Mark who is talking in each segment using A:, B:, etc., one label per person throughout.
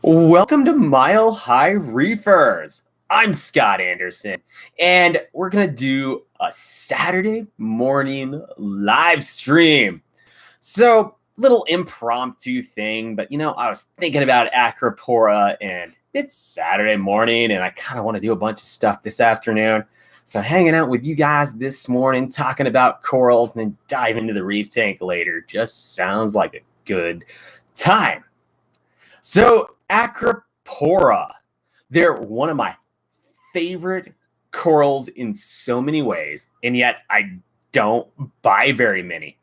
A: Welcome to Mile High Reefers. I'm Scott Anderson, and we're going to do a Saturday morning live stream. So, little impromptu thing, but I was thinking about Acropora, and it's Saturday morning, and I kind of want to do a bunch of stuff this afternoon. So, hanging out with you guys this morning, talking about corals, and then dive into the reef tank later just sounds like a good time. So, Acropora, they're one of my favorite corals in so many ways, and yet I don't buy very many.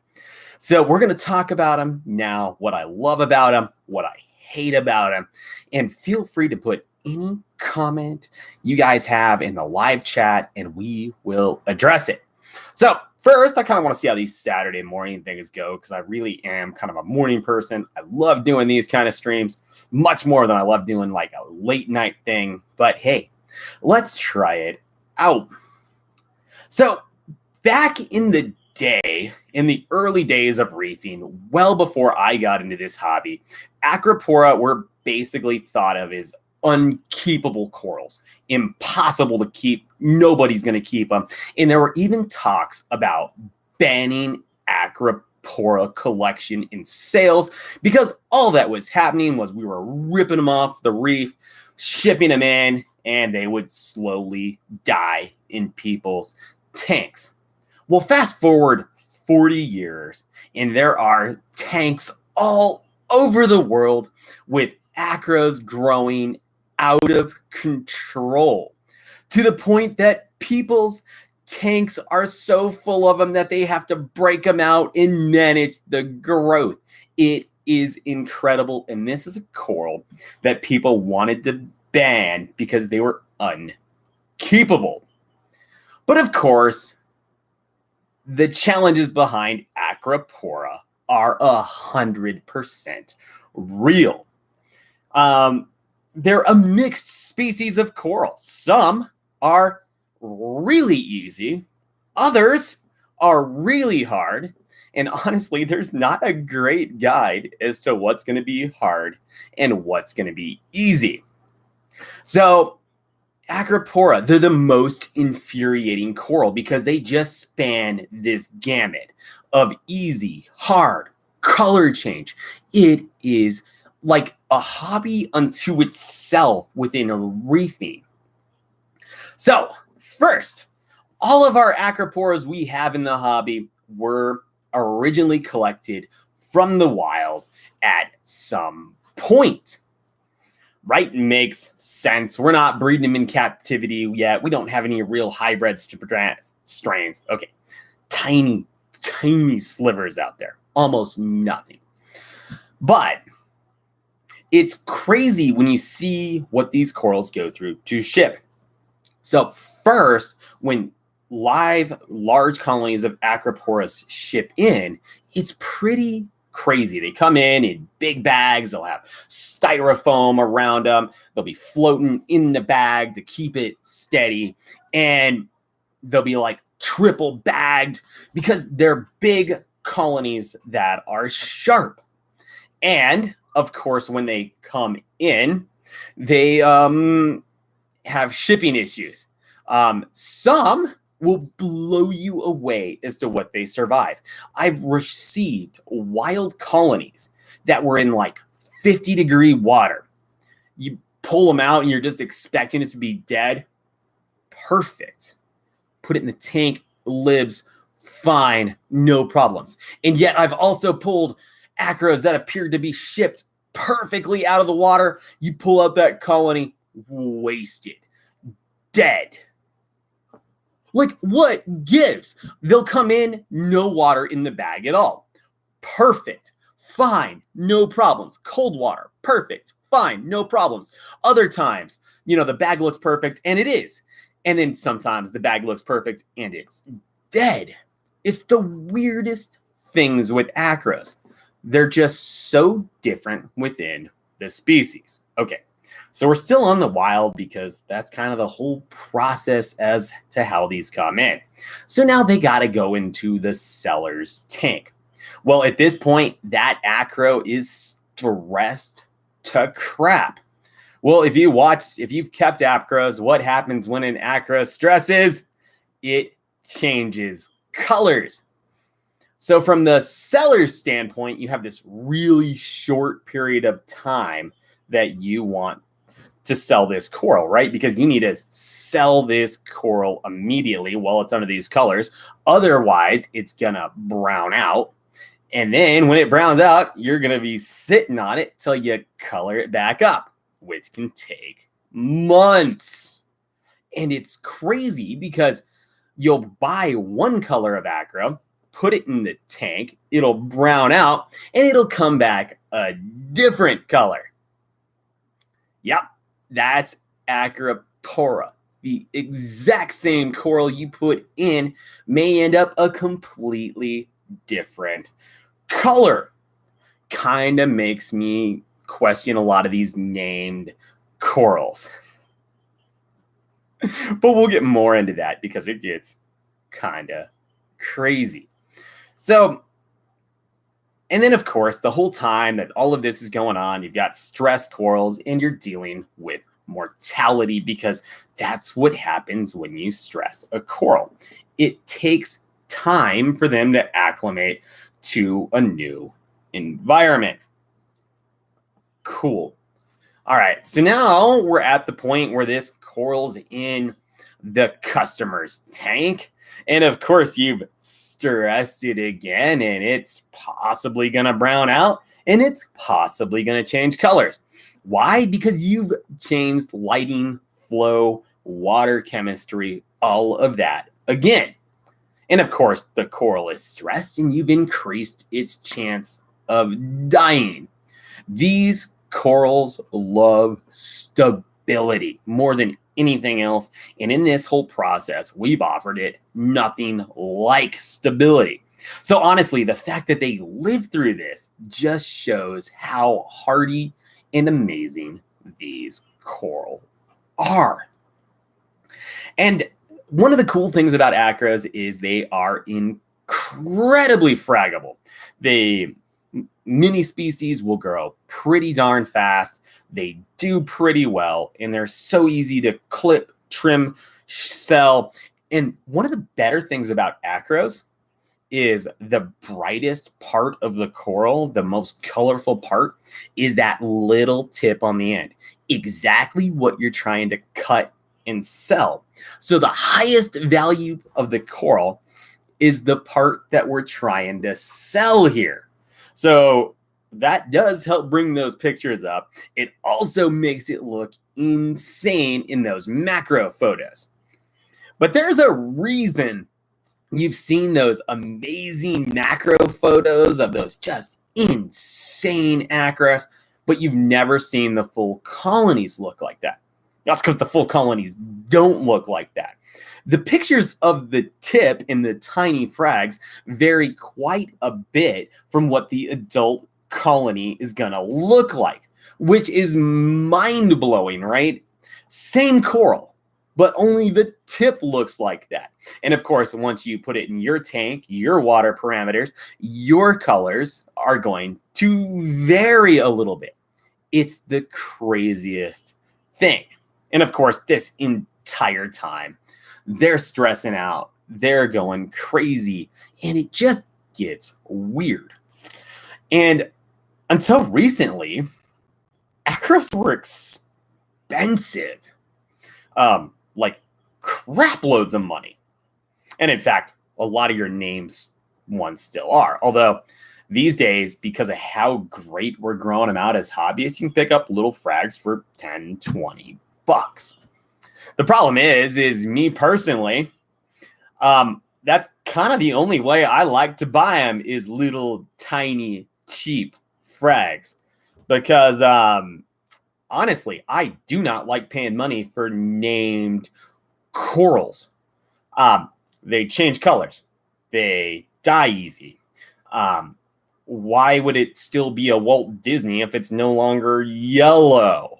A: So we're going to talk about them now, what I love about them, what I hate about them, and feel free to put any comment you guys have in the live chat, and we will address it. So first, I kind of want to see how these Saturday morning things go, because I really am kind of a morning person. I love doing these kind of streams much more than I love doing like a late night thing. But hey, let's try it out. So back in the day, in the early days of reefing, well before I got into this hobby, Acropora were basically thought of as unkeepable corals, impossible to keep. Nobody's going to keep them. And there were even talks about banning Acropora collection in sales, because all that was happening was we were ripping them off the reef, shipping them in, and they would slowly die in people's tanks. Well, fast forward 40 years, and there are tanks all over the world with acros growing out of control, to the point that people's tanks are so full of them that they have to break them out and manage the growth. It is incredible, and this is a coral that people wanted to ban because they were unkeepable. But of course, the challenges behind Acropora are 100% real. They're a mixed species of coral. Some are really easy, others are really hard, and honestly, there's not a great guide as to what's going to be hard and what's going to be easy. So, Acropora, they're the most infuriating coral because they just span this gamut of easy, hard, color change. It is like a hobby unto itself within reefing. So, first, all of our Acroporas we have in the hobby were originally collected from the wild at some point. Right? Makes sense. We're not breeding them in captivity yet. We don't have any real hybrid strains. Okay. Tiny slivers out there. Almost nothing. But it's crazy when you see what these corals go through to ship. So first, when large colonies of Acroporas ship in, it's pretty crazy. They come in big bags. They'll have styrofoam around them. They'll be floating in the bag to keep it steady. And they'll be like triple bagged because they're big colonies that are sharp. And of course, when they come in, they have shipping issues. Some will blow you away as to what they survive. I've received wild colonies that were in like 50-degree water. You pull them out and you're just expecting it to be dead. Perfect. Put it in the tank, lives fine, no problems. And yet I've also pulled acros that appeared to be shipped perfectly out of the water. You pull out that colony, wasted, dead. Like, what gives? They'll come in, no water in the bag at all. Perfect. Fine. No problems. Cold water. Perfect. Fine. No problems. Other times, the bag looks perfect, and it is. And then sometimes the bag looks perfect, and it's dead. It's the weirdest things with acros. They're just so different within the species. Okay. So we're still on the wild because that's kind of the whole process as to how these come in. So now they got to go into the seller's tank. Well, at this point, that acro is stressed to crap. Well, if you've kept acros, what happens when an acra stresses? It changes colors. So from the seller's standpoint, you have this really short period of time that you want to sell this coral, right? Because you need to sell this coral immediately while it's under these colors. Otherwise, it's gonna brown out. And then when it browns out, you're gonna be sitting on it till you color it back up, which can take months. And it's crazy because you'll buy one color of acro, put it in the tank, it'll brown out, and it'll come back a different color. Yep, that's Acropora. The exact same coral you put in may end up a completely different color. Kind of makes me question a lot of these named corals. But we'll get more into that because it gets kind of crazy. So, and then of course, the whole time that all of this is going on, you've got stressed corals and you're dealing with mortality because that's what happens when you stress a coral. It takes time for them to acclimate to a new environment. Cool. All right, so now we're at the point where this coral's in the customer's tank. And of course, you've stressed it again, and it's possibly going to brown out, and it's possibly going to change colors. Why? Because you've changed lighting, flow, water chemistry, all of that again. And of course, the coral is stressed, and you've increased its chance of dying. These corals love stability more than anything else. And in this whole process, we've offered it nothing like stability. So honestly, the fact that they live through this just shows how hardy and amazing these coral are. And one of the cool things about acros is they are incredibly fraggable. Many species will grow pretty darn fast. They do pretty well, and they're so easy to clip, trim, sell. And one of the better things about acros is the brightest part of the coral, the most colorful part, is that little tip on the end. Exactly what you're trying to cut and sell. So the highest value of the coral is the part that we're trying to sell here. So that does help bring those pictures up. It also makes it look insane in those macro photos. But there's a reason you've seen those amazing macro photos of those just insane acros, but you've never seen the full colonies look like that. That's because the full colonies don't look like that. The pictures of the tip and the tiny frags vary quite a bit from what the adult colony is going to look like, which is mind-blowing, right? Same coral, but only the tip looks like that. And of course, once you put it in your tank, your water parameters, your colors are going to vary a little bit. It's the craziest thing. And of course, this entire time, they're stressing out, they're going crazy, and it just gets weird. And until recently, acros were expensive, like crap loads of money. And in fact, a lot of your names ones still are. Although these days, because of how great we're growing them out as hobbyists, you can pick up little frags for 10, 20 bucks. The problem is me personally, that's kind of the only way I like to buy them is little tiny cheap frags, because honestly, I do not like paying money for named corals. They change colors. They die easy. Why would it still be a Walt Disney if it's no longer yellow?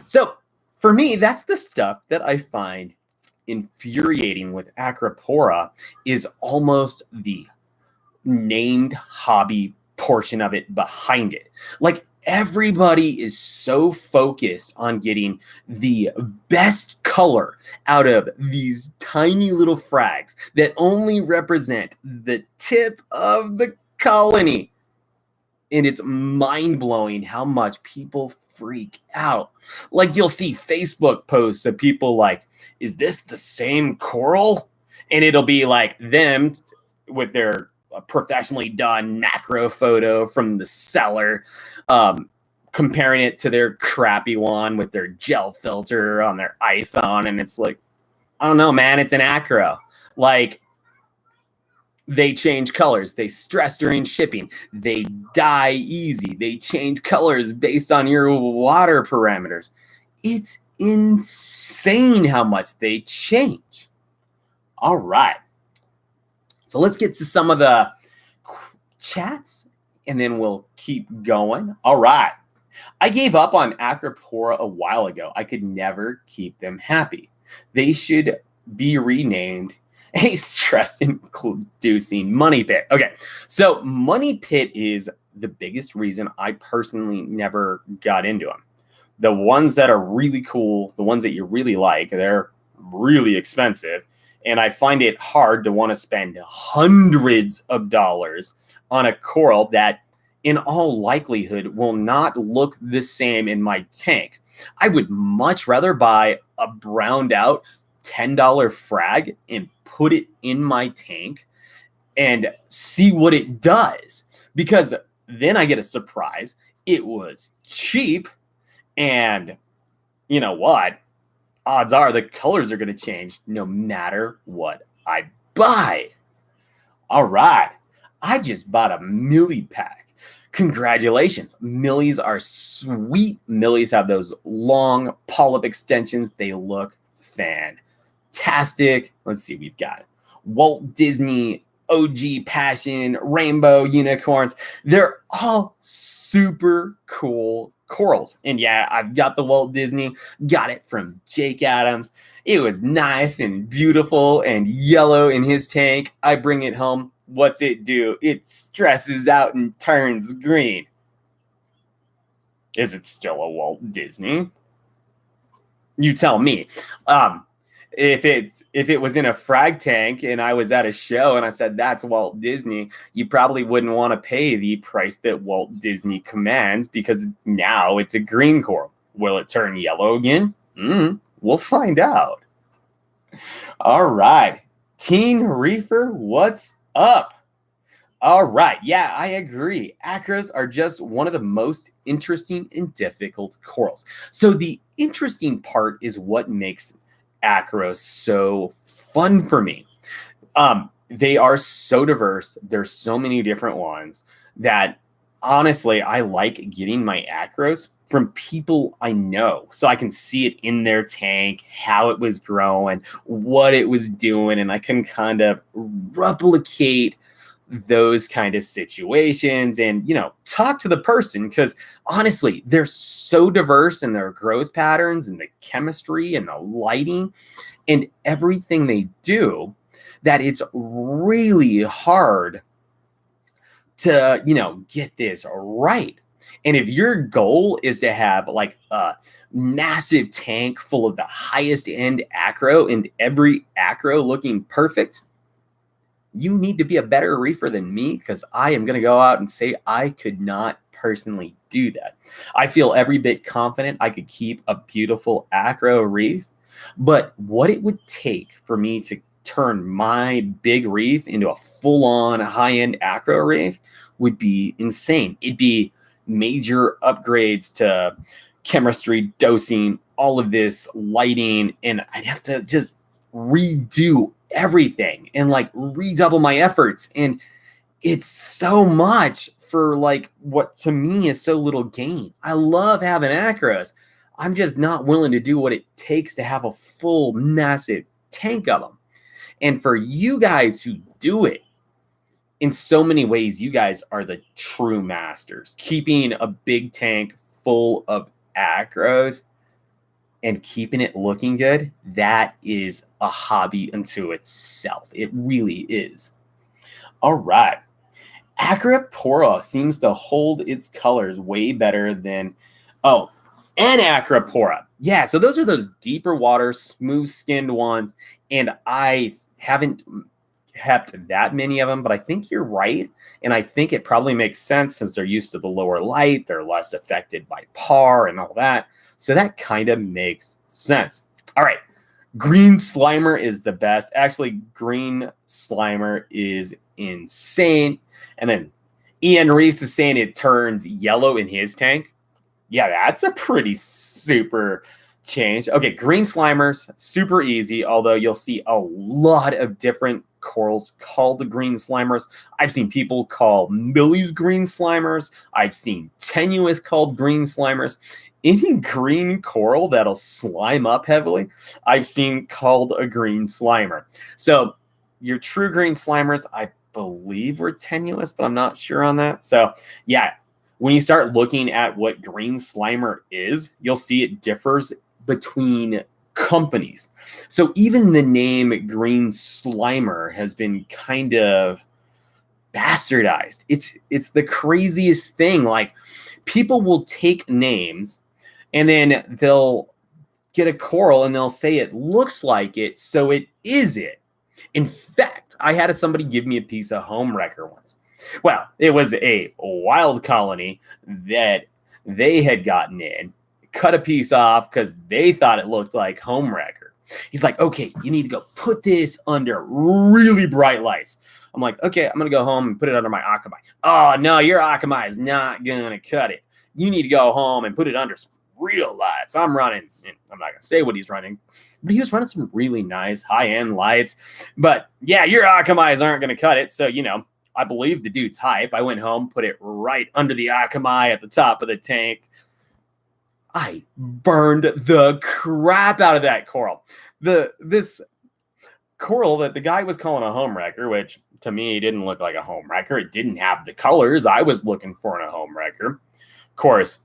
A: So for me, that's the stuff that I find infuriating with Acropora, is almost the named hobby portion of it behind it. Like, Everybody is so focused on getting the best color out of these tiny little frags that only represent the tip of the colony. And it's mind-blowing how much people freak out. Like, you'll see Facebook posts of people like, is this the same coral? And it'll be like them with their professionally done macro photo from the cellar, comparing it to their crappy one with their gel filter on their iPhone. And it's like, I don't know, man, it's an acro. Like, they change colors. They stress during shipping. They die easy. They change colors based on your water parameters. It's insane how much they change. All right. So let's get to some of the chats, and then we'll keep going. All right. I gave up on Acropora a while ago. I could never keep them happy. They should be renamed a stress-inducing money pit. Okay, so money pit is the biggest reason I personally never got into them. The ones that are really cool, the ones that you really like, they're really expensive. And I find it hard to want to spend hundreds of dollars on a coral that in all likelihood will not look the same in my tank. I would much rather buy a browned out $10 frag and put it in my tank and see what it does, because then I get a surprise. It was cheap, and you know what? Odds are the colors are going to change no matter what I buy. All right. I just bought a millie pack. Congratulations. Millies are sweet. Millies have those long polyp extensions. They look fantastic. Let's see, we've got Walt Disney, OG Passion, Rainbow Unicorns. They're all super cool corals. And yeah, I've got the Walt Disney, got it from Jake Adams. It was nice and beautiful and yellow in his tank. I bring it home. What's it do? It stresses out and turns green. Is it still a Walt Disney? You tell me. If it was in a frag tank and I was at a show and I said that's Walt Disney, you probably wouldn't want to pay the price that Walt Disney commands, because now it's a green coral. Will it turn yellow again? We'll find out. All right. Teen Reefer, what's up? All right. Yeah, I agree. Acros are just one of the most interesting and difficult corals. So the interesting part is what makes acros so fun for me. They are so diverse. There's so many different ones that honestly, I like getting my acros from people I know, so I can see it in their tank, how it was growing, what it was doing, and I can kind of replicate those kind of situations and, talk to the person, because honestly, they're so diverse in their growth patterns and the chemistry and the lighting and everything they do that it's really hard to, get this right. And if your goal is to have like a massive tank full of the highest end acro and every acro looking perfect, you need to be a better reefer than me, because I am going to go out and say I could not personally do that. I feel every bit confident I could keep a beautiful acro reef, but what it would take for me to turn my big reef into a full-on high-end acro reef would be insane. It'd be major upgrades to chemistry, dosing, all of this lighting, and I'd have to just redo everything and like redouble my efforts, and it's so much for like what to me is so little gain. I love having acros. I'm just not willing to do what it takes to have a full massive tank of them. And for you guys who do it, in so many ways, you guys are the true masters. Keeping a big tank full of acros and keeping it looking good, that is a hobby unto itself. It really is. All right. Acropora seems to hold its colors way better than, oh, and Acropora. Yeah, so those are those deeper water, smooth skinned ones. And I haven't kept that many of them, but I think you're right. And I think it probably makes sense since they're used to the lower light, they're less affected by par and all that. So that kind of makes sense. All right. Green Slimer is the best. Actually, Green Slimer is insane. And then Ian Reefs is saying it turns yellow in his tank. Yeah, that's a pretty super change. Okay, Green Slimers, super easy, although you'll see a lot of different corals called the Green Slimers. I've seen people call Millie's Green Slimers. I've seen Tenuous called Green Slimers. Any green coral that'll slime up heavily, I've seen called a Green Slimer. So your true Green Slimers, I believe were Tenuous, but I'm not sure on that. So yeah, when you start looking at what Green Slimer is, you'll see it differs between companies. So even the name Green Slimer has been kind of bastardized. It's the craziest thing. Like, people will take names and then they'll get a coral and they'll say it looks like it, so it is it. In fact, I had somebody give me a piece of home wrecker once. Well, it was a wild colony that they had gotten in, cut a piece off because they thought it looked like home wrecker. He's like, okay, you need to go put this under really bright lights. I'm like, okay, I'm going to go home and put it under my Akamai. Oh, no, your Akamai is not going to cut it. You need to go home and put it under some real lights. I'm running, and I'm not going to say what he's running, but he was running some really nice high-end lights. But yeah, your Akamais aren't going to cut it. So, I believe the dude's hype. I went home, put it right under the Akamai at the top of the tank. I burned the crap out of that coral. This coral that the guy was calling a home wrecker, which to me didn't look like a home wrecker. It didn't have the colors I was looking for in a home wrecker. Of course,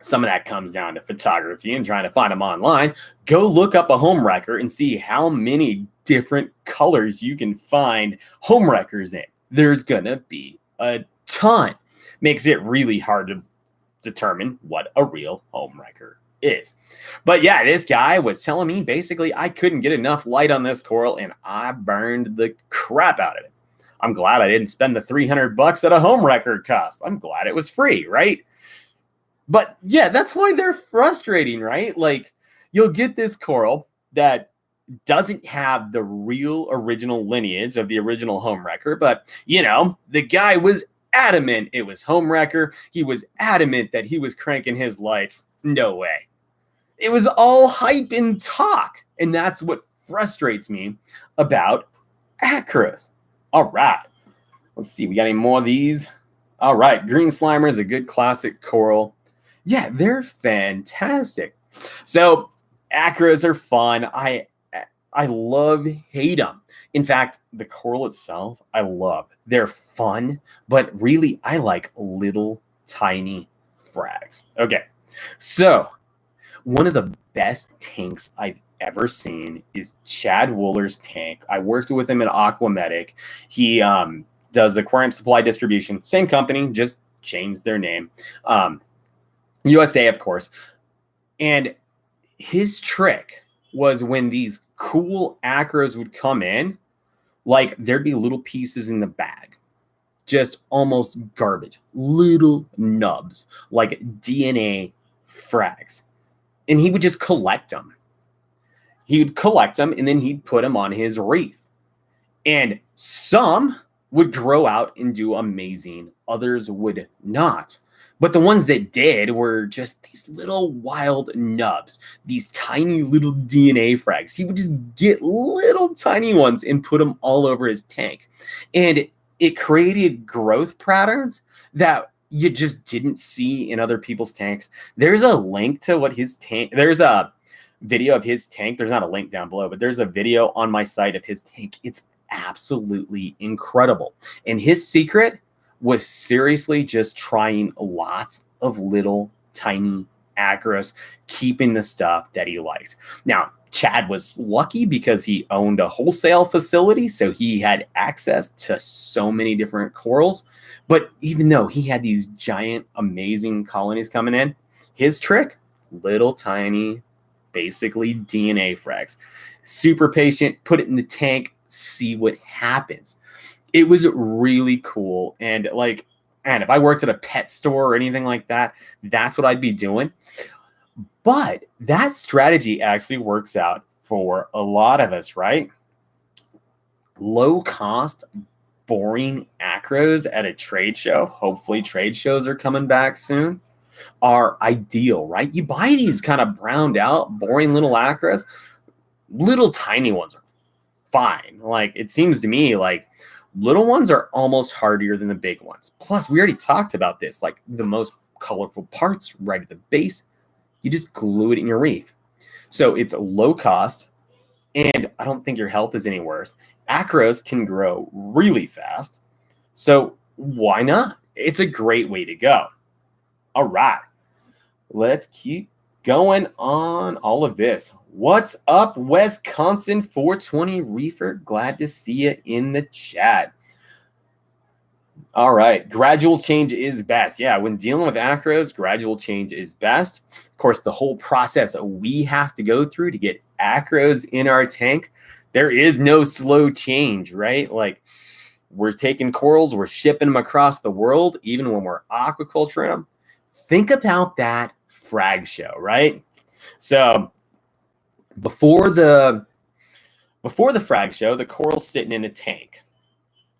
A: some of that comes down to photography and trying to find them online. Go look up a home wrecker and see how many different colors you can find home wreckers in. There's gonna be a ton. Makes it really hard to determine what a real home wrecker is. But yeah, this guy was telling me basically I couldn't get enough light on this coral and I burned the crap out of it. I'm glad I didn't spend the $300 that a home wrecker cost. I'm glad it was free, right? But yeah, that's why they're frustrating, right? Like, you'll get this coral that doesn't have the real original lineage of the original home wrecker, but the guy was adamant it was home wrecker. He was adamant that he was cranking his lights. No way. It was all hype and talk. And that's what frustrates me about Acros. All right. Let's see. We got any more of these? All right. Green Slimer is a good classic coral. Yeah, they're fantastic. So Acros are fun. I hate them. In fact, the coral itself, I love. They're fun, but really, I like little tiny frags. Okay, so one of the best tanks I've ever seen is Chad Wooler's tank. I worked with him at Aquametic. He does aquarium supply distribution. Same company, just changed their name. USA, of course. And his trick was when these cool acros would come in, like there'd be little pieces in the bag, just almost garbage, little nubs, like DNA frags. And he would just collect them. He would collect them and then he'd put them on his reef. And some would grow out and do amazing. Others would not. But the ones that did were just these little wild nubs, these tiny little DNA frags. He would just get little tiny ones and put them all over his tank. And it created growth patterns that you just didn't see in other people's tanks. There's a link to what his tank, there's a video of his tank. There's not a link down below, but there's a video on my site of his tank. It's absolutely incredible. And his secret was seriously just trying lots of little tiny Acros keeping the stuff that he liked. Now, Chad was lucky because he owned a wholesale facility, so he had access to so many different corals. But even though he had these giant, amazing colonies coming in, his trick, little tiny, basically DNA frags. Super patient, put it in the tank, see what happens. It was really cool. And if I worked at a pet store or anything like that, that's what I'd be doing. But that strategy actually works out for a lot of us, right? Low cost, boring acros at a trade show. Hopefully trade shows are coming back soon. Are ideal, right? You buy these kind of browned out, boring little acros. Little tiny ones are fine. Like, it seems to me like little ones are almost hardier than the big ones. Plus, we already talked about this, like the most colorful parts right at the base. You just glue it in your reef. So it's low cost, and I don't think your health is any worse. Acros can grow really fast, so why not? It's a great way to go. All right, let's keep going on all of this. What's up, Wisconsin 420 Reefer? Glad to see you in the chat. All right, gradual change is best. Yeah, when dealing with acros, gradual change is best. Of course, the whole process that we have to go through to get acros in our tank, there is no slow change, right? Like, we're taking corals, we're shipping them across the world, even when we're aquaculturing them. Think about that frag show, right? So before the frag show, the coral's sitting in a tank.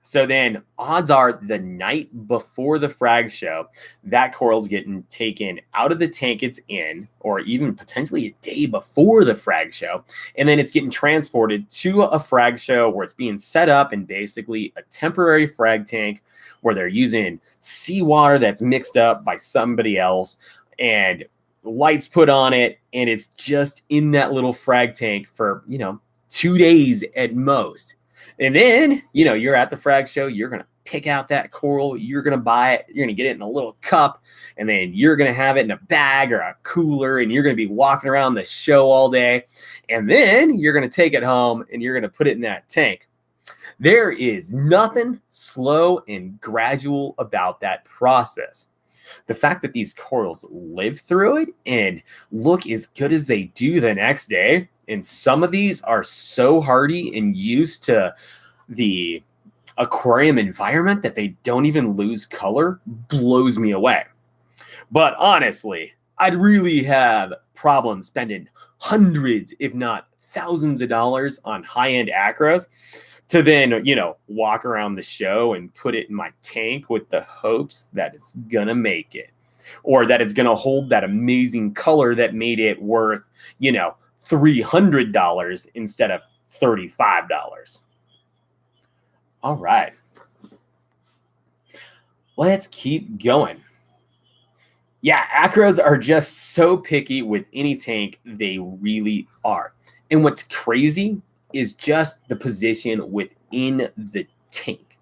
A: So then odds are the night before the frag show, that coral's getting taken out of the tank it's in, or even potentially a day before the frag show. And then it's getting transported to a frag show where it's being set up in basically a temporary frag tank where they're using seawater that's mixed up by somebody else and lights put on it. And it's just in that little frag tank for, 2 days at most. And then, you're at the frag show, you're going to pick out that coral, you're going to buy it, you're going to get it in a little cup, and then you're going to have it in a bag or a cooler, and you're going to be walking around the show all day. And then you're going to take it home and you're going to put it in that tank. There is nothing slow and gradual about that process. The fact that these corals live through it and look as good as they do the next day, and some of these are so hardy and used to the aquarium environment that they don't even lose color, blows me away. But honestly, I'd really have problems spending hundreds, if not thousands of dollars on high-end acros to then, walk around the show and put it in my tank with the hopes that it's going to make it, or that it's going to hold that amazing color that made it worth, $300 instead of $35. All right. Let's keep going. Yeah, acros are just so picky with any tank. They really are. And what's crazy is just the position within the tank.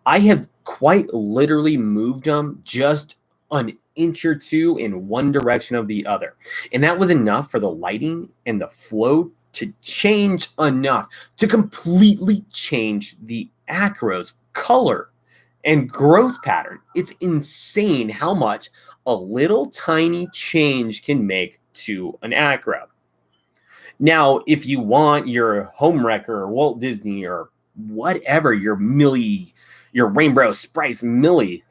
A: I have quite literally moved them just an inch or two in one direction of the other. And that was enough for the lighting and the flow to change enough to completely change the acros color and growth pattern. It's insane how much a little tiny change can make to an acro. Now, if you want your home wrecker or Walt Disney or whatever, your rainbow splice and millie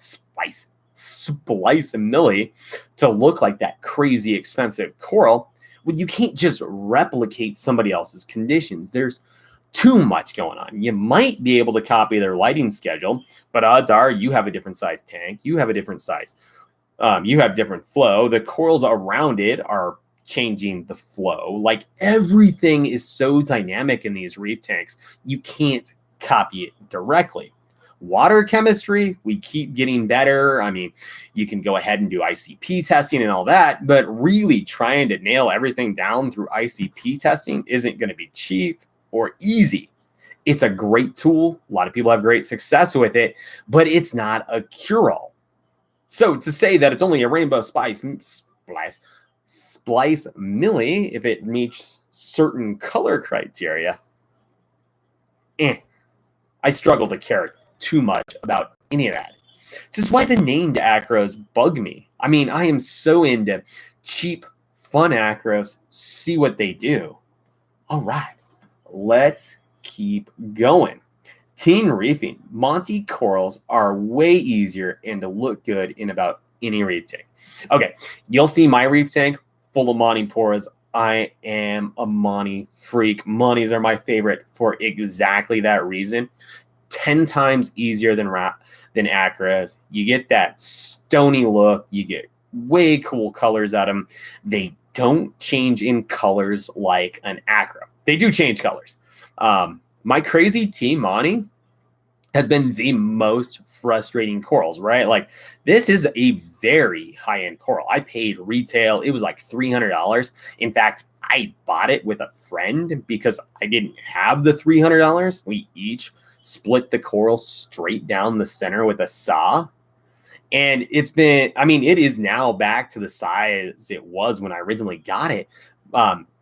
A: to look like that crazy expensive coral, well, you can't just replicate somebody else's conditions. There's too much going on. You might be able to copy their lighting schedule, but odds are you have a different size tank, you have a different size, you have different flow. The corals around it are changing the flow. Like, everything is so dynamic in these reef tanks, you can't copy it directly. Water chemistry, we keep getting better. I mean, you can go ahead and do ICP testing and all that, but really trying to nail everything down through ICP testing isn't going to be cheap or easy. It's a great tool. A lot of people have great success with it, but it's not a cure-all. So to say that it's only a rainbow splice, Splice Millie if it meets certain color criteria. I struggle to care too much about any of that. This is why the named acros bug me. I mean, I am so into cheap, fun acros. See what they do. All right, let's keep going. Teen reefing. Monty corals are way easier and to look good in about any reef tank. Okay, you'll see my reef tank full of Monty poras. I am a Monty freak. Monties are my favorite for exactly that reason. 10 times easier than acros. You get that stony look. You get way cool colors out of them. They don't change in colors like an acro. They do change colors. My crazy T Monty has been the most frustrating corals, right? Like, this is a very high-end coral. I paid retail. It was like $300. In fact, I bought it with a friend because I didn't have the $300. We each split the coral straight down the center with a saw. And it's been, I mean, it is now back to the size it was when I originally got it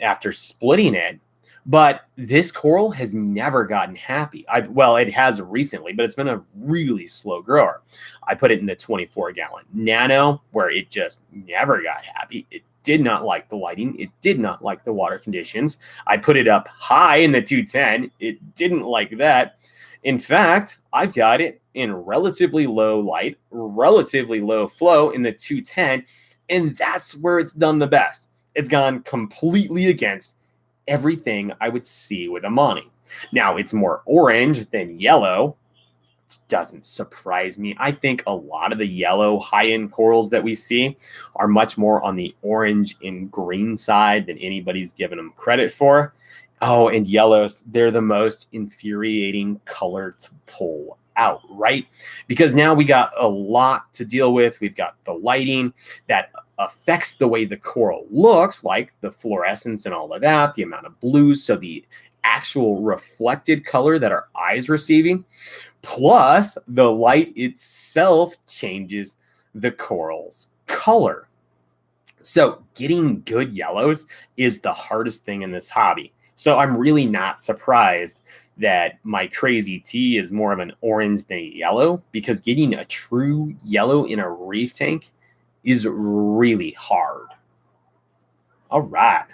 A: after splitting it. But this coral has never gotten happy. Well, it has recently, but it's been a really slow grower. I put it in the 24-gallon nano where it just never got happy. It did not like the lighting. It did not like the water conditions. I put it up high in the 210. It didn't like that. In fact, I've got it in relatively low light, relatively low flow in the 210, and that's where it's done the best. It's gone completely against everything I would see with a Monty. Now, it's more orange than yellow, which doesn't surprise me. I think a lot of the yellow high-end corals that we see are much more on the orange and green side than anybody's given them credit for. Oh, and yellows, they're the most infuriating color to pull out, right? Because now we got a lot to deal with. We've got the lighting that affects the way the coral looks, like the fluorescence and all of that, the amount of blues, so the actual reflected color that our eyes receiving, plus the light itself changes the coral's color. So getting good yellows is the hardest thing in this hobby. So I'm really not surprised that my crazy tea is more of an orange than a yellow, because getting a true yellow in a reef tank is really hard. All right.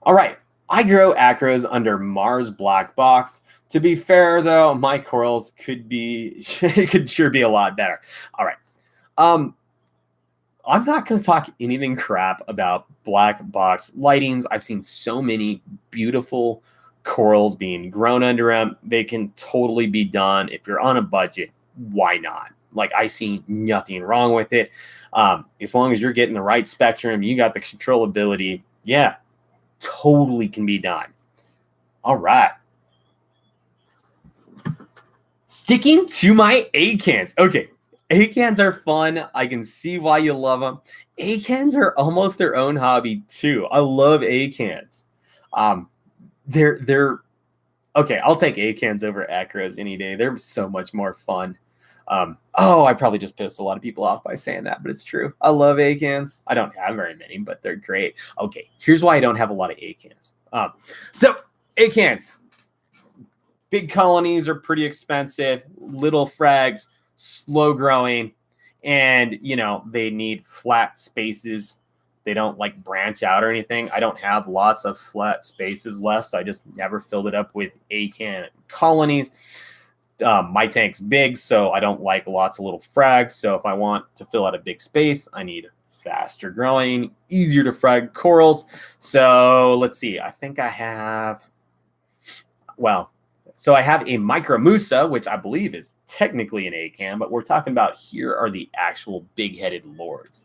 A: I grow acros under Mars Black Box. To be fair, though, my corals could sure be a lot better. All right. I'm not going to talk anything crap about black box lightings. I've seen so many beautiful corals being grown under them. They can totally be done. If you're on a budget, why not? Like, I see nothing wrong with it. As long as you're getting the right spectrum, you got the controllability. Yeah, totally can be done. All right. Sticking to my acans. Okay. Acans are fun. I can see why you love them. Acans are almost their own hobby too. I love acans. They're okay. I'll take acans over acros any day. They're so much more fun. I probably just pissed a lot of people off by saying that, but it's true. I love acans. I don't have very many, but they're great. Okay, here's why I don't have a lot of acans. So acans, big colonies are pretty expensive. Little frags, slow growing, and they need flat spaces. They don't like branch out or anything. I don't have lots of flat spaces left, so I just never filled it up with acan colonies. My tank's big, so I don't like lots of little frags. So if I want to fill out a big space, I need faster growing, easier to frag corals. So let's see. I think I have, so I have a micromusa, which I believe is technically an acan, but we're talking about here are the actual big-headed lords.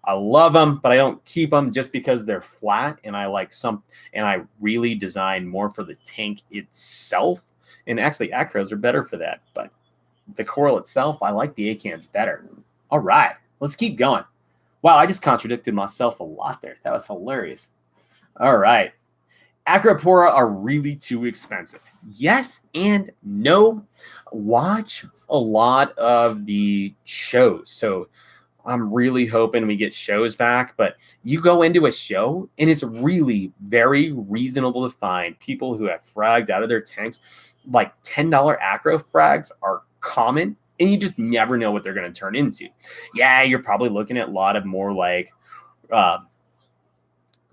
A: I love them, but I don't keep them just because they're flat, and I really design more for the tank itself. And actually, acros are better for that, but the coral itself, I like the acans better. All right, let's keep going. Wow, I just contradicted myself a lot there. That was hilarious. All right. Acropora are really too expensive. Yes and no. Watch a lot of the shows. So I'm really hoping we get shows back, but you go into a show and it's really very reasonable to find people who have fragged out of their tanks. Like $10 acro frags are common, and you just never know what they're going to turn into. Yeah, you're probably looking at a lot of more like uh,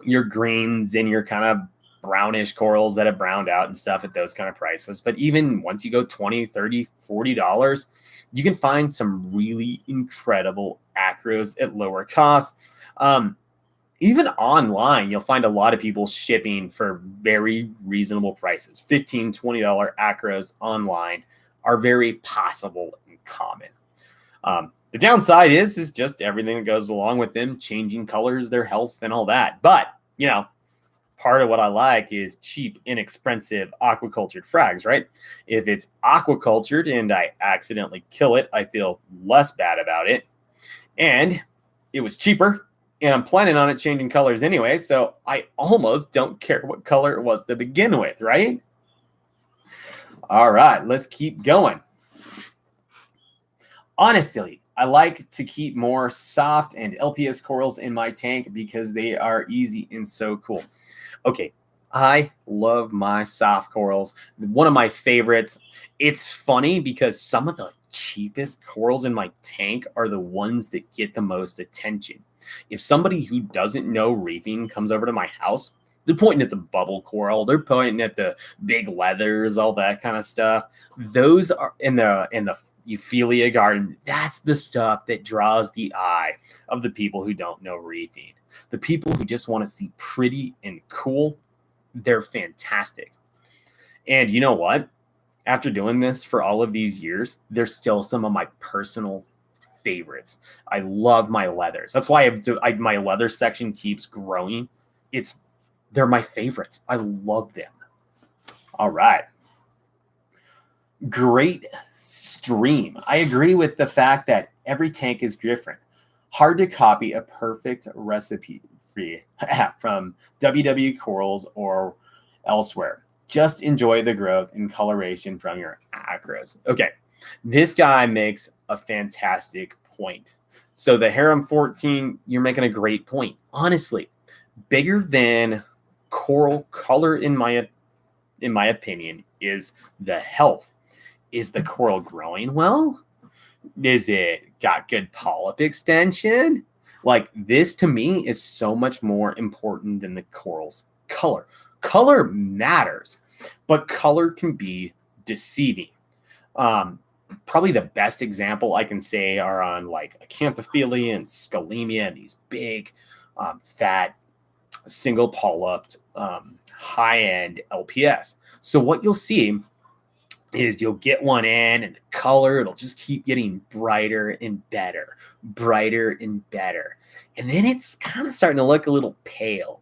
A: your greens and your kind of brownish corals that have browned out and stuff at those kind of prices. But even once you go 20, 30, $40, you can find some really incredible acros at lower cost. Even online, you'll find a lot of people shipping for very reasonable prices. $15, $20 acros online are very possible and common. The downside is just everything that goes along with them changing colors, their health, and all that. But, part of what I like is cheap, inexpensive aquacultured frags, right? If it's aquacultured and I accidentally kill it, I feel less bad about it. And it was cheaper, and I'm planning on it changing colors anyway, so I almost don't care what color it was to begin with, right? All right, let's keep going. Honestly, I like to keep more soft and LPS corals in my tank because they are easy and so cool. Okay, I love my soft corals. One of my favorites. It's funny because some of the cheapest corals in my tank are the ones that get the most attention. If somebody who doesn't know reefing comes over to my house, they're pointing at the bubble coral, they're pointing at the big leathers, all that kind of stuff. Those are in the Euphilia garden. That's the stuff that draws the eye of the people who don't know reefing. The people who just want to see pretty and cool, they're fantastic. And you know what? After doing this for all of these years, they're still some of my personal favorites. I love my leathers. That's why my leather section keeps growing. They're my favorites. I love them. All right. Great stream. I agree with the fact that every tank is different. Hard to copy a perfect recipe from WW Corals or elsewhere. Just enjoy the growth and coloration from your acros. Okay, this guy makes a fantastic point. So the Harem 14, you're making a great point. Honestly, bigger than coral color in my opinion is the health. Is the coral growing well? Is it got good polyp extension? Like, this to me is so much more important than the coral's color. Color matters, but color can be deceiving. Probably the best example I can say are on like acanthophilia and scalemia, these big, fat, single polyped, high-end LPS. So what you'll see is you'll get one in and the color, it'll just keep getting brighter and better, brighter and better. And then it's kind of starting to look a little pale.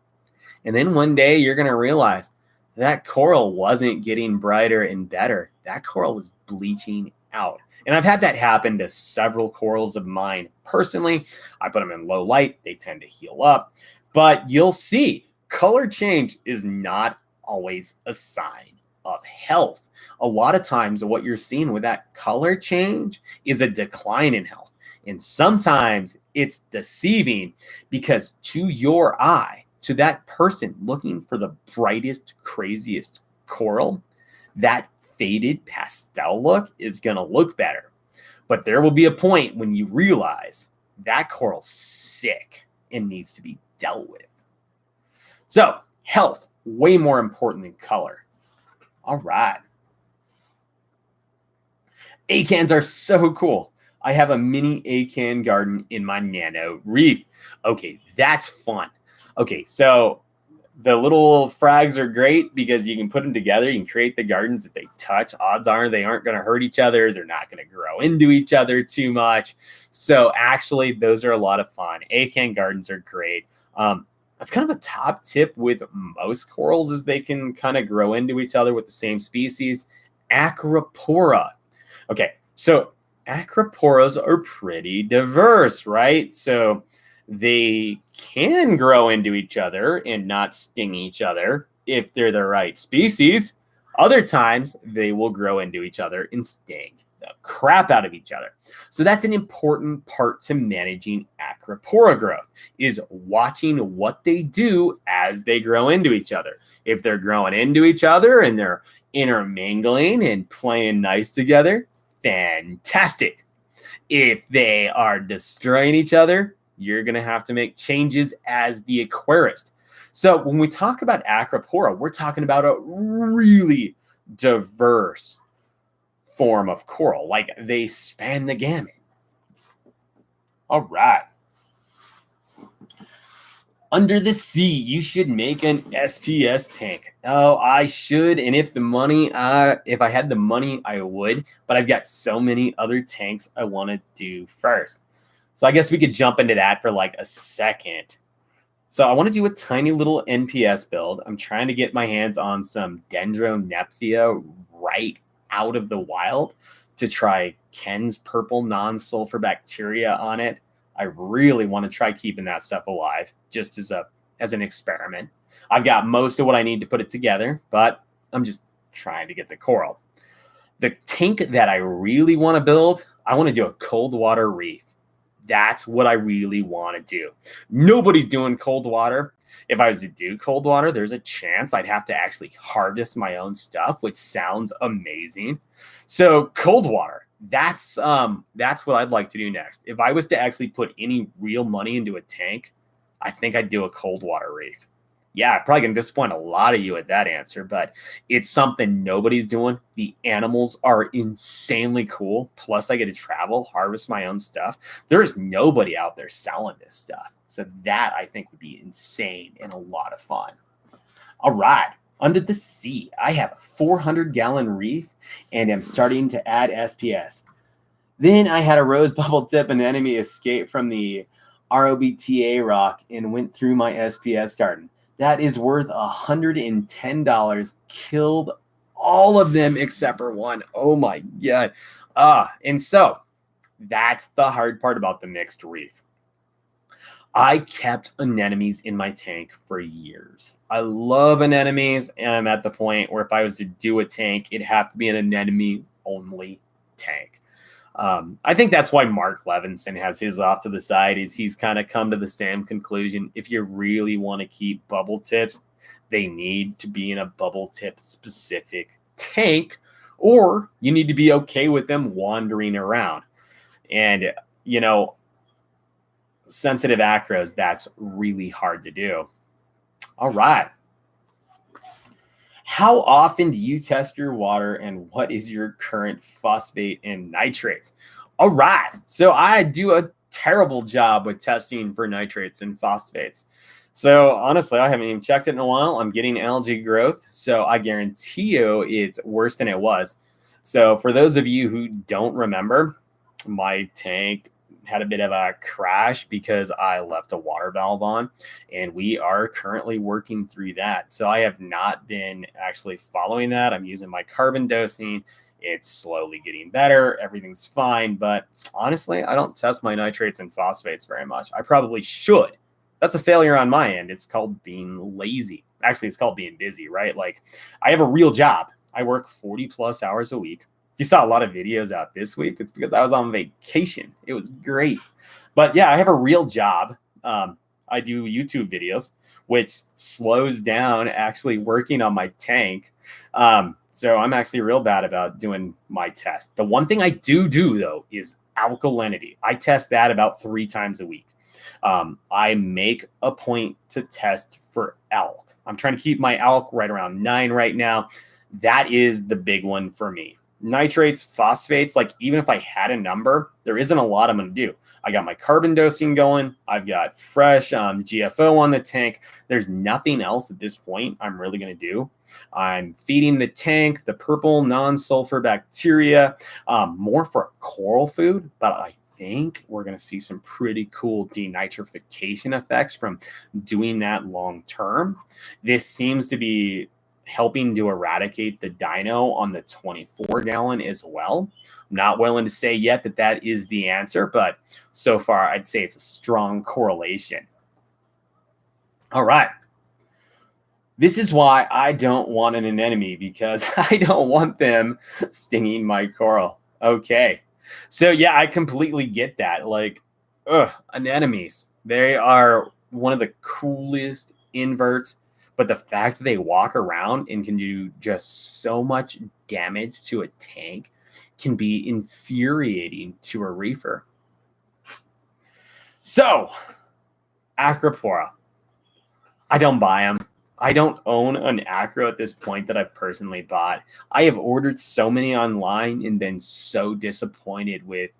A: And then one day you're going to realize that coral wasn't getting brighter and better. That coral was bleaching out. And I've had that happen to several corals of mine. Personally, I put them in low light. They tend to heal up. But you'll see color change is not always a sign of health. A lot of times what you're seeing with that color change is a decline in health. And sometimes it's deceiving because to your eye, to that person looking for the brightest, craziest coral, that faded pastel look is going to look better. But there will be a point when you realize that coral's sick and needs to be dealt with. So health, way more important than color. All right. Acans are so cool. I have a mini acan garden in my nano reef. Okay, that's fun. Okay, so the little frags are great because you can put them together. You can create the gardens that they touch. Odds are they aren't going to hurt each other. They're not going to grow into each other too much. So actually, those are a lot of fun. Acan gardens are great. That's kind of a top tip with most corals is they can kind of grow into each other with the same species. Acropora. Okay, so acroporas are pretty diverse, right? So they can grow into each other and not sting each other if they're the right species. Other times, they will grow into each other and sting. the crap out of each other. So that's an important part to managing Acropora growth, is watching what they do as they grow into each other. If they're growing into each other and they're intermingling and playing nice together, fantastic. If they are destroying each other, you're going to have to make changes as the aquarist. So when we talk about Acropora, we're talking about a really diverse form of coral. Like, they span the gamut. All right. Under the sea, you should make an SPS tank. Oh, I should. And if I had the money, I would. But I've got so many other tanks I want to do first. So I guess we could jump into that for like a second. So I want to do a tiny little NPS build. I'm trying to get my hands on some Dendronepthia right out of the wild to try Ken's purple non-sulfur bacteria on it. I really want to try keeping that stuff alive just as an experiment. I've got most of what I need to put it together, but I'm just trying to get the coral. The tank that I really want to build, I want to do a cold water reef. That's what I really want to do. Nobody's doing cold water. If I was to do cold water, there's a chance I'd have to actually harvest my own stuff, which sounds amazing. So cold water, that's what I'd like to do next. If I was to actually put any real money into a tank, I think I'd do a cold water reef. Yeah, I'm probably going to disappoint a lot of you at that answer, but it's something nobody's doing. The animals are insanely cool. Plus, I get to travel, harvest my own stuff. There's nobody out there selling this stuff. So that, I think, would be insane and a lot of fun. All right. Under the sea, I have a 400-gallon reef, and I'm starting to add SPS. Then I had a rose bubble tip anemone escape from the ROBTA rock and went through my SPS garden. That is worth $110. Killed all of them except for one. Oh my God. And so that's the hard part about the mixed reef. I kept anemones in my tank for years. I love anemones, and I'm at the point where if I was to do a tank, it'd have to be an anemone-only tank. I think that's why Mark Levinson has his off to the side, is he's kind of come to the same conclusion. If you really want to keep bubble tips, they need to be in a bubble tip specific tank, or you need to be okay with them wandering around. And, you know, sensitive acros, that's really hard to do. All right. How often do you test your water, and what is your current phosphate and nitrates? All right. So I do a terrible job with testing for nitrates and phosphates. So honestly, I haven't even checked it in a while. I'm getting algae growth, so I guarantee you it's worse than it was. So for those of you who don't remember, my tank had a bit of a crash because I left a water valve on, and we are currently working through that. So I have not been actually following that. I'm using my carbon dosing. It's slowly getting better. Everything's fine. But honestly, I don't test my nitrates and phosphates very much. I probably should. That's a failure on my end. It's called being lazy. Actually, it's called being busy, right? Like, I have a real job. I work 40 plus hours a week. If you saw a lot of videos out this week, it's because I was on vacation. It was great. But yeah, I have a real job. I do YouTube videos, which slows down actually working on my tank. So I'm actually real bad about doing my test. The one thing I do though is alkalinity. I test that about 3 times a week. I make a point to test for ALK. I'm trying to keep my ALK right around 9 right now. That is the big one for me. Nitrates, phosphates, like even if I had a number, there isn't a lot I'm going to do. I got my carbon dosing going. I've got fresh GFO on the tank. There's nothing else at this point I'm really going to do. I'm feeding the tank the purple non-sulfur bacteria, more for coral food, but I think we're going to see some pretty cool denitrification effects from doing that long term. This seems to be helping to eradicate the dino on the 24-gallon as well. I'm not willing to say yet that that is the answer, but so far I'd say it's a strong correlation. All right. This is why I don't want an anemone, because I don't want them stinging my coral. Okay. So yeah, I completely get that. Like, anemones. They are one of the coolest inverts, but the fact that they walk around and can do just so much damage to a tank can be infuriating to a reefer. So, Acropora. I don't buy them. I don't own an acro at this point that I've personally bought. I have ordered so many online and been so disappointed with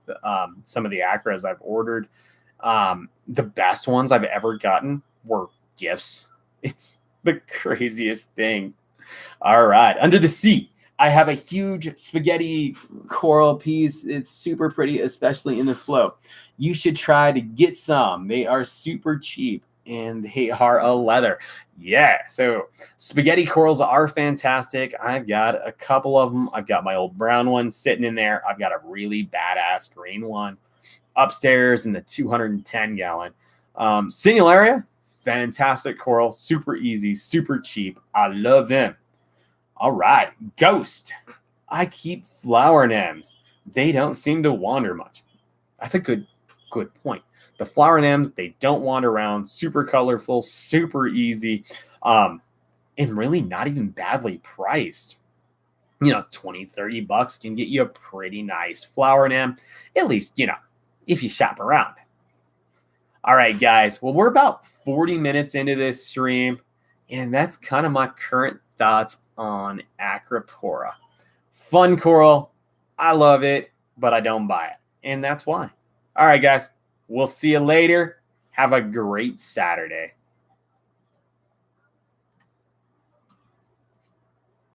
A: some of the acros I've ordered. The best ones I've ever gotten were gifts. It's the craziest thing. All right, under the sea, I have a huge spaghetti coral piece. It's super pretty, especially in the flow. You should try to get some. They are super cheap and they are a leather. Yeah, so spaghetti corals are fantastic. I've got a couple of them. I've got my old brown one sitting in there. I've got a really badass green one upstairs in the 210 gallon. Sinularia, fantastic coral, super easy, super cheap. I love them. All right, ghost. I keep flower nems. They don't seem to wander much. That's a good point. The flower nems, they don't wander around, super colorful, super easy, and really not even badly priced. 20, $30 can get you a pretty nice flower nem, at least, if you shop around. All right, guys. Well, we're about 40 minutes into this stream, and that's kind of my current thoughts on Acropora. Fun coral. I love it, but I don't buy it. And that's why. All right, guys. We'll see you later. Have a great Saturday.